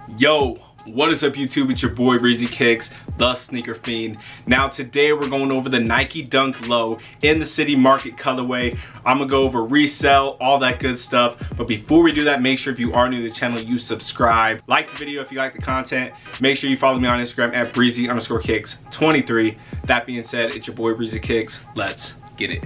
Yo, what is up YouTube? It's your boy Breezy Kicks, the Sneaker Fiend. Now today we're going over the Nike Dunk Low in the City Market colorway. I'm gonna go over resell, all that good stuff. But before we do that, make sure if you are new to the channel, you subscribe. Like the video if you like the content. Make sure you follow me on Instagram at Breezy_Kicks23. That being said, it's your boy Breezy Kicks. Let's get it.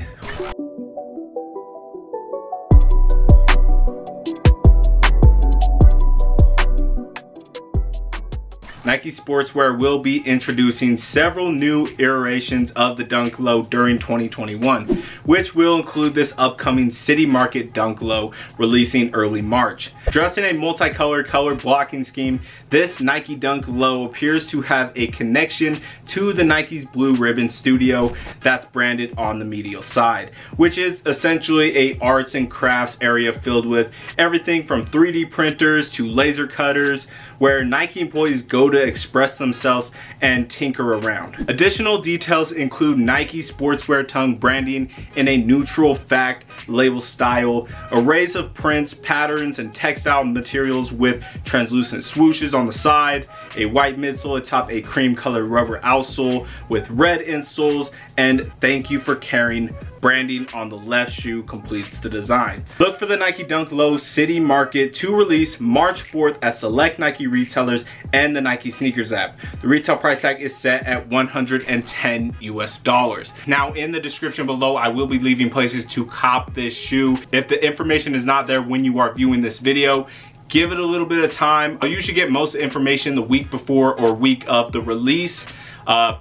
Nike Sportswear will be introducing several new iterations of the Dunk Low during 2021, which will include this upcoming City Market Dunk Low releasing early March. Dressed in a multicolored color blocking scheme, this Nike Dunk Low appears to have a connection to the Nike's Blue Ribbon Studio that's branded on the medial side, which is essentially a arts and crafts area filled with everything from 3D printers to laser cutters, where Nike employees go to express themselves and tinker around. Additional details include Nike Sportswear tongue branding in a neutral fact label style, arrays of prints, patterns, and textile materials with translucent swooshes on the side, a white midsole atop a cream colored rubber outsole with red insoles, and "Thank you for carrying" branding on the left shoe completes the design. Look for the Nike Dunk Low City Market to release March 4th at select Nike retailers and the Nike Sneakers app. The retail price tag is set at $110 US. Now in the description below, I will be leaving places to cop this shoe. If the information is not there when you are viewing this video, give it a little bit of time. You should get most information the week before or week of the release.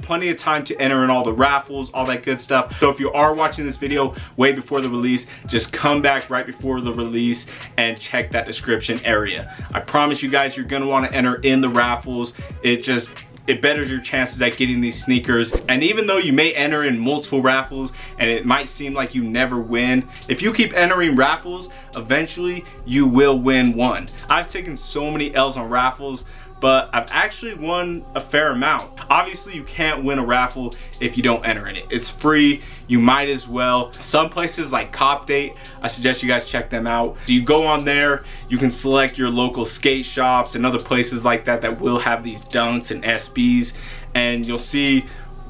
Plenty of time to enter in all the raffles, all that good stuff. So if you are watching this video way before the release, just come back right before the release and check that description area. I promise you guys, you're gonna wanna enter in the raffles. It betters your chances at getting these sneakers. And even though you may enter in multiple raffles and it might seem like you never win, if you keep entering raffles, eventually you will win one. I've taken so many L's on raffles, but I've actually won a fair amount. Obviously you can't win a raffle if you don't enter in it. It's free, you might as well. Some places like Cop Date, I suggest you guys check them out. So you go on there, you can select your local skate shops and other places like that that will have these dunks and SBs, and you'll see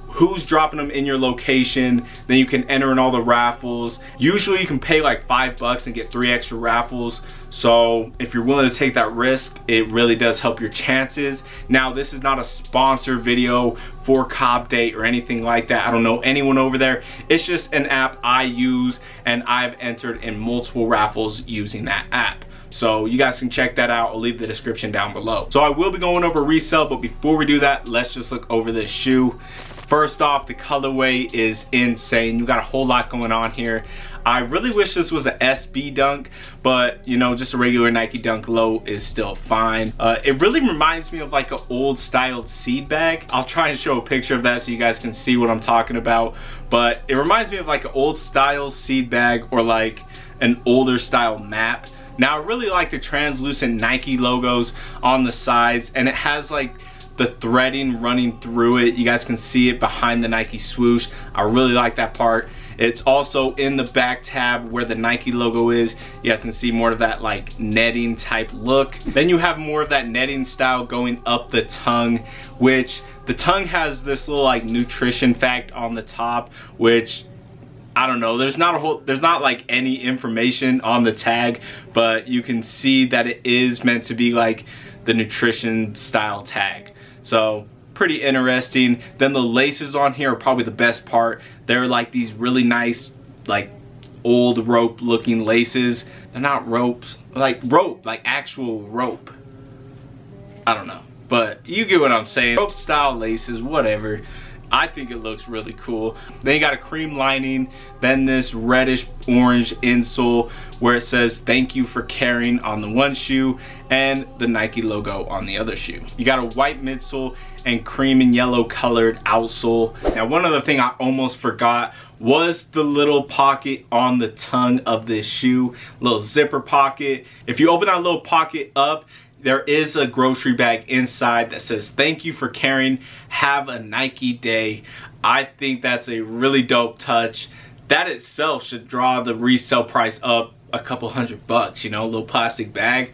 who's dropping them in your location. Then you can enter in all the raffles. Usually you can pay like $5 and get 3 extra raffles. So if you're willing to take that risk, it really does help your chances. Now this is not a sponsored video for Cop Date or anything like that. I don't know anyone over there. It's just an app I use and I've entered in multiple raffles using that app. So you guys can check that out. I'll leave the description down below. So I will be going over resell, but before we do that, let's just look over this shoe. First off, the colorway is insane. You got a whole lot going on here. I really wish this was an SB dunk, but you know, just a regular Nike Dunk Low is still fine. It really reminds me of like an old styled seed bag. I'll try and show a picture of that so you guys can see what I'm talking about. But it reminds me of like an old style seed bag or like an older style map. Now I really like the translucent Nike logos on the sides, and it has like the threading running through it. You guys can see it behind the Nike swoosh. I really like that part. It's also in the back tab where the Nike logo is. You guys can see more of that like netting type look. Then you have more of that netting style going up the tongue, which the tongue has this little like nutrition fact on the top, which I don't know, there's not like any information on the tag, but you can see that it is meant to be like the nutrition style tag. So pretty interesting. Then the laces on here are probably the best part. They're like these really nice, like old rope looking laces. They're not ropes, like rope, like actual rope. I don't know, but you get what I'm saying. Rope style laces, whatever. I think it looks really cool. Then you got a cream lining, then this reddish orange insole where it says "Thank you for carrying" on the one shoe and the Nike logo on the other shoe. You got a white midsole and cream and yellow colored outsole. Now one other thing I almost forgot was the little pocket on the tongue of this shoe, little zipper pocket. If you open that little pocket up, there is a grocery bag inside that says "Thank you for carrying, have a Nike day." I think that's a really dope touch. That itself should draw the resale price up a couple $100, you know, a little plastic bag.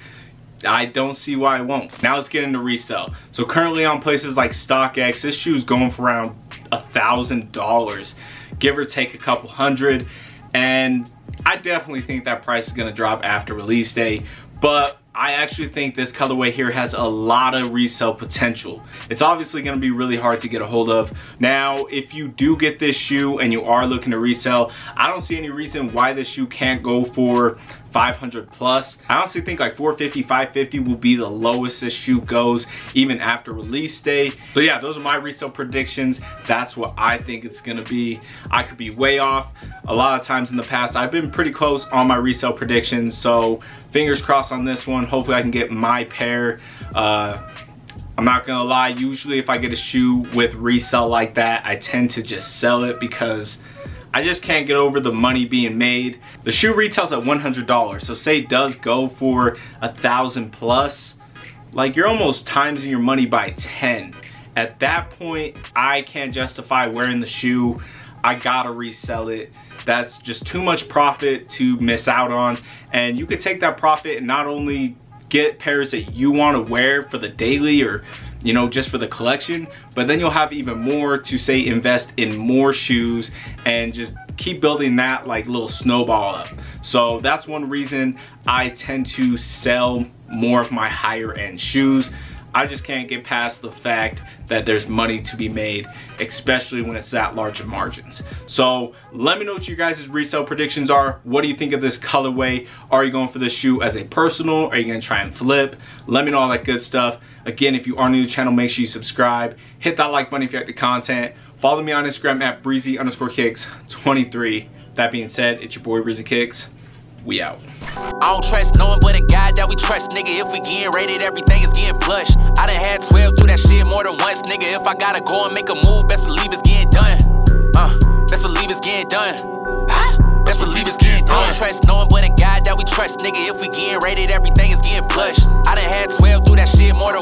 I don't see why it won't. Now let's get into resale. So currently on places like StockX, this shoe is going for around $1,000, give or take a couple hundred. And I definitely think that price is gonna drop after release day, but I actually think this colorway here has a lot of resale potential. It's obviously gonna be really hard to get a hold of. Now, if you do get this shoe and you are looking to resell, I don't see any reason why this shoe can't go for 500 plus. I honestly think like 450, 550 will be the lowest this shoe goes, even after release day. So yeah, those are my resale predictions. That's what I think it's gonna be. I could be way off. A lot of times in the past, I've been pretty close on my resale predictions. So fingers crossed on this one. Hopefully I can get my pair. I'm not gonna lie, usually if I get a shoe with resale like that, I tend to just sell it because I just can't get over the money being made. The shoe retails at $100, so say it does go for 1,000 plus, like you're almost timesing your money by 10. At that point, I can't justify wearing the shoe. I gotta resell it. That's just too much profit to miss out on. And you could take that profit and not only get pairs that you want to wear for the daily or, you know, just for the collection, but then you'll have even more to say invest in more shoes and just keep building that like little snowball up. So that's one reason I tend to sell more of my higher end shoes. I just can't get past the fact that there's money to be made, especially when it's that large of margins. So let me know what your guys' resale predictions are. What do you think of this colorway? Are you going for this shoe as a personal? Are you gonna try and flip? Let me know all that good stuff. Again, if you are new to the channel, make sure you subscribe. Hit that like button if you like the content. Follow me on Instagram at breezy_kicks23. That being said, it's your boy Breezy Kicks. We out. I don't trust no one but a God that we trust, nigga. If we getting rated, everything is getting flushed. I done had 12 do that shit more than once, nigga. If I gotta go and make a move, best believe it's getting done. Best believe it's getting done. Best believe it's getting done. I don't trust no one but a God that we trust, nigga. If we getting rated, everything is getting flushed. I done had 12 do that shit more than once.